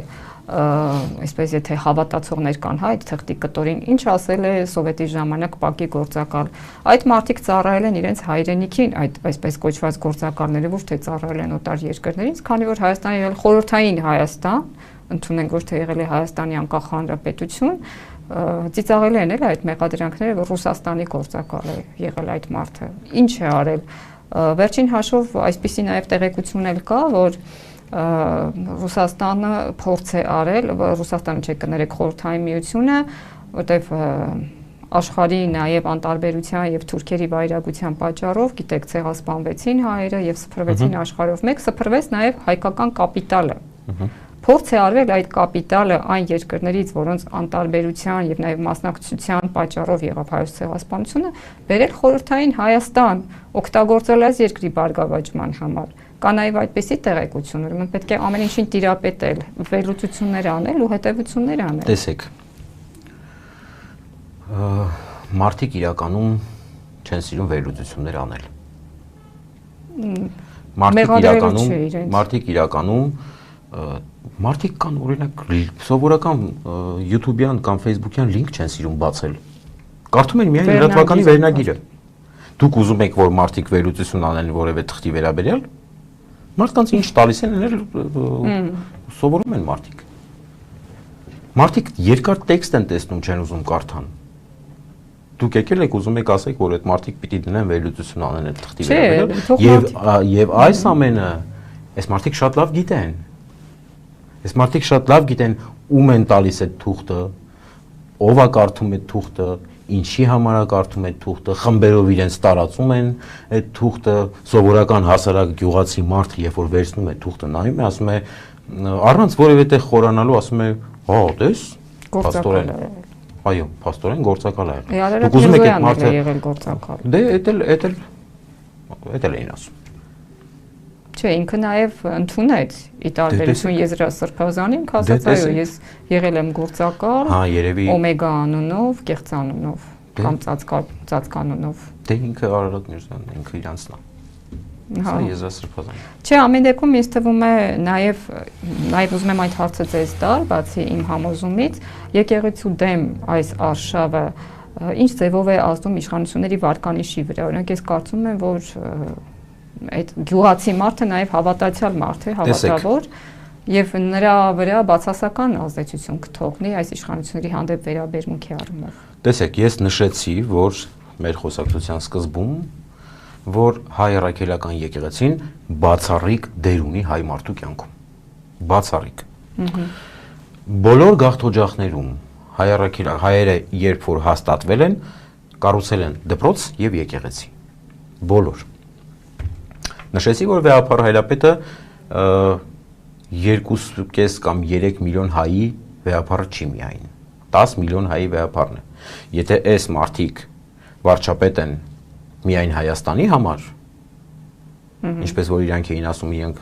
այսպես եթե հավատացողներ կան, հա, այդ թղթի կտորին, ինչ ասել է սովետի ժամանակ ՊԱԿ-ի գործակալ։ Այդ մարդիկ ծառայել են իրենց հայրենիքին, այդ այսպես կոչված գործակալները, ոչ թե ծառայել են օտար երկրներից, քանի որ Հայաստանը եղել խորհրդային Հայաստան, ընդունենք ոչ թե եղել է Հայաստանի անկախ հանրապետություն, ծիծաղելի են էլ այդ մեղադրանքները, որ Ռուսաստանի գործակալ է եղել այդ մարդը։ Ինչ է արել։ Վերջին հաշվով այսպիսի նաև տեղեկություն էլ կա, որ Ռուսաստանը փորձ է արել, Ռուսաստանը չէ կներեք խորհրդային միությունը, որտեվ աշխարհի նաև անտարբերության եւ թուրքերի վայրագության պատճառով, գիտեք, ցեղասպանվեցին հայերը եւ սփռվեցին աշխարհով մեկ, սփռվեց նաև հայկական կապիտալը։ Փորձ է արվել այդ կապիտալը այն երկրներից, որոնց անտարբերության եւ նաև մասնակցության պատճառով եղավ հայոց ցեղասպանությունը, բերել խորհրդային Հայաստան, օգտագործել այս երկրի բարգավաճման համար։ Կա նաև այդպիսի տեղեկություն, ուրեմն պետք է ամեն ինչին տիրապետել, վերլուծություններ անել ու հետևություններ անել։ Տեսեք, մարդիկ իրականում չեն սիրում վերլուծություններ անել։ Մարդիկ իրականում մարդիկ կան օրինակ սովորական YouTube-յան կամ Facebook-յան link չեն սիրում բացել։ Կարդում են միայն լրատվականի վերնագիրը։ Դուք ուզում եք որ մարդիկ վերլուծություն անեն որևէ թղթի վերաբերյալ։ Մարդկանց ինչ տալիս են սովորում են մարդիկ։ Մարդիկ երկար տեքստ են տեսնում, չեն ուզում կարդան։ Դուք եկել եք ուզում եք ասեք որ այդ մարդիկ պիտի դնեն վերլուծություն անեն այդ թղթի վերաբերյալ։ Եվ այս ամենը այս մարդիկ շատ լավ գիտեն։ Այս մարդիկ շատ լավ գիտեն ում են տալիս այդ թուղթը, ով է կարդում այդ թուղթը, ինչի համար է կարդում այդ թուղթը, խմբերով իրենց տարածում են այդ թուղթը, սովորական հասարակ գյուղացի մարդ, երբ որ վերցնում է թուղթը նայում է, ասում է առանց որևէ տեղ խորանալու, ասում է, հա, տես, փաստորեն։ Այո, փաստորեն գործակալ է եղել։ Դուք ուզում եք այդ մարդը եղել գործակալ։ Դե էդ էլ էին ասում։ Չէ, ինքը նաև ընդունեց ի տարբերություն Եզրա Սրբազանին, ասաց այո, ես եղել եմ գործակալ, հա, երևի Օմեգա անունով, կեղծ անունով կամ ծածկանունով։ Դե ինքը Արարատ Միրզյանն է, ինքը իրանցն է։ Հա, Եզրա Սրբազանը։ Չէ, ամեն դեպքում ինձ թվում է նաև ուզում եմ այդ հարցը ձեզ տալ, բացի իմ համոզումից, եկեղեցու դեմ այս արշավը ինչ ձևով է ազդում իշխանությունների վարկանիշի վրա։ Օրինակ ես կարծում եմ, որ այդ գյուղացի մարդը նաև հավատացյալ մարդ է, հավատավոր, եւ նրա վրա բացասական ազդեցություն կթողնի այս իշխանությունների հանդեպ վերաբերմունքի առումով։ Տեսեք, ես նշեցի, որ մեր խոսակցության սկզբում, որ հայ առաքելական եկեղեցին բացառիկ դեր ունի հայ մարդու կյանքում։ Բացառիկ։ Բոլոր գաղթօջախներում հայերը երբ որ հաստատվել են, կառուցել են դպրոց եւ եկեղեցի։ Բոլոր։ Նշեցի, որ Վեհափառ Հայրապետը 2.5 կամ 3 միլիոն հայի վեհափառը չի միայն, 10 միլիոն հայի վեհափառն է։ Եթե այս մարդիկ վարչապետ են միայն Հայաստանի համար, ինչպես որ իրանք էին ասում, իրենք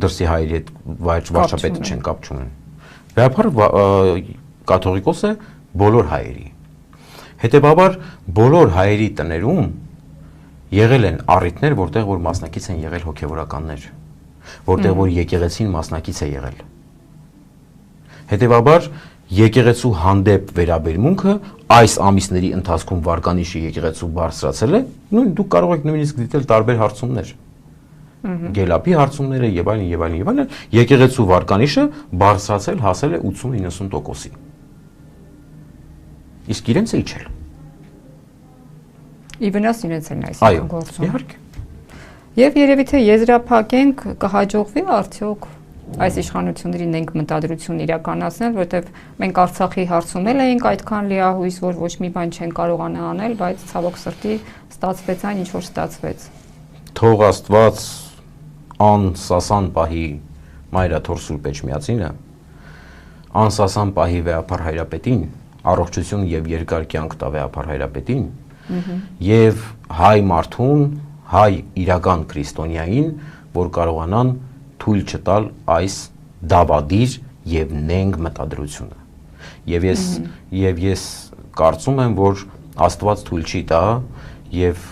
դրսի հայերի հետ վարչապետը չեն, կապ չունեն։ Վեհափառ կաթողիկոս է բոլոր հայերի։ Հետևաբար բոլոր հայերի տներում եղել են առիթներ, որտեղ որ մասնակից են եղել հոգևորականներ, որտեղ որ եկեղեցին մասնակից է եղել։ Հետևաբար եկեղեցու հանդեպ վերաբերմունքը այս ամիսների ընթացքում վարկանիշի եկեղեցու բարձրացել է, դուք կարող եք նույնիսկ դիտել տարբեր հարցումներ, գելապի հարցումները եւ այլն եւ այլն եւ այլն, եկեղեցու վարկանիշը բարձրացել հասել է 80-90%-ի։ Իսկ իրենց է իջել։ Ի վնաս իրենց են այս գործում։ Իհարկե։ Եվ երևի թե եզրափակենք կհաջողվի արդյոք այս իշխանություններին ենք մտադրություն իրականացնել, որովհետև մենք Արցախի հարցում էինք այդքան լիահույս, որ ոչ մի բան չեն կարողանա անել, բայց ցավոք սրտի ստացվեց այն, ինչ որ ստացվեց։ Թող Աստված անսասան պահի Մայրաթոր Սուրբ Էջմիածինը, անսասան պահի Վեհափառ Հայրապետին, առողջություն եւ երկար կյանք տա Վեհափառ Հայրապետին, եւ հայ մարդուն, հայ իրական քրիստոնյային, որ կարողանան թույլ չտալ այս դավադիր եւ նենգ մտադրությունը։ Եվ ես կարծում եմ, որ Աստված թույլ չի տա եւ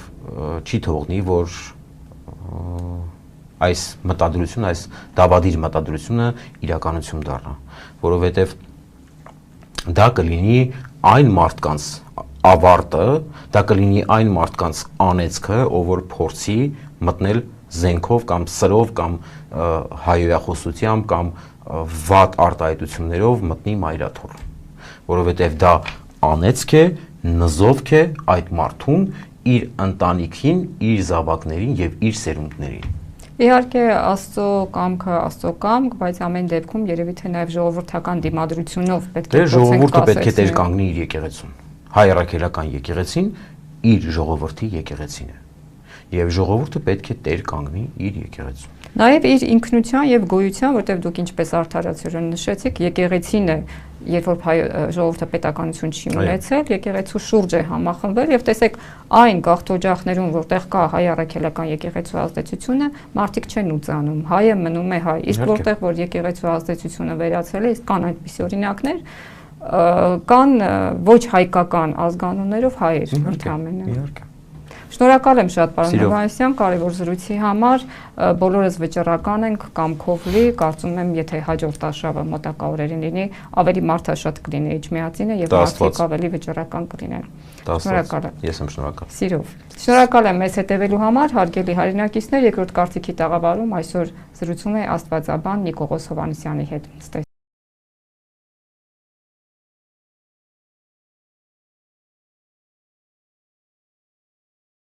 չի թողնի, որ այս մտադրությունը, այս դավադիր մտադրությունը իրականություն դառնա, որովհետեւ դա կլինի այն մարդկանց ավարտը, դա կլինի այն մարդկանց անեծքը, ով որ փորձի մտնել զենքով կամ սրով կամ հայոյախոսությամբ կամ վատ արտահայտություններով մտնի Մայրաթոր, որովհետև դա անեծք է, նզովք է այդ մարդուն, իր ընտանիքին, իր զավակներին եւ իր սերունդներին։ Իհարկե Աստծո կամք, բայց ամեն դեպքում երևի թե նաև ժողովրդական դիմադրությունով պետք է ժողովուրդը պետք է տեր կանգնի իր եկեղեցուն։ Հայ առաքելական եկեղեցին իր ժողովրդի եկեղեցին է։ Եվ ժողովուրդը պետք է տեր կանգնի իր եկեղեցուն։ Նաև իր ինքնության եւ գոյության, որտեղ դուք ինչպես արդարացիորեն նշեցիք, եկեղեցին է, երբ որ ժողովուրդը պետականություն չի ունեցել, եկեղեցու շուրջ է համախմբվել եւ տեսեք այն գաղթօջախներում, որտեղ կա հայ առաքելական եկեղեցու ազդեցությունը, մարդիկ չեն ուծանում, հայը մնում է հայ, իսկ որտեղ որ եկեղեցու ազդեցությունը վերացել է, իսկ կան այդպիսի օրինակներ, կան ոչ հայկական ազգանուններով հայեր ընդհանրապես։ Շնորհակալ եմ շատ, պարոն Հովհաննիսյան, կարևոր զրույցի համար, բոլորս վճռական ենք կամքով լի, կարծում եմ, եթե հաջորդ արշավը մոտակա օրերին լինի, ավելի մարդաշատ կլինի Էջմիածինը եւ մարդիկ ավելի վճռական կլինեն։ Շնորհակալ եմ։ Ես եմ շնորհակալ։ Սիրով։ Շնորհակալ եմ մեզ հետևելու համար, հարգելի հայրենակիցներ, երկրորդ կարծիքի տաղավարում այսօր զրուցում է աստվածաբան Նիկողոս Հովհաննիսյանի հետ։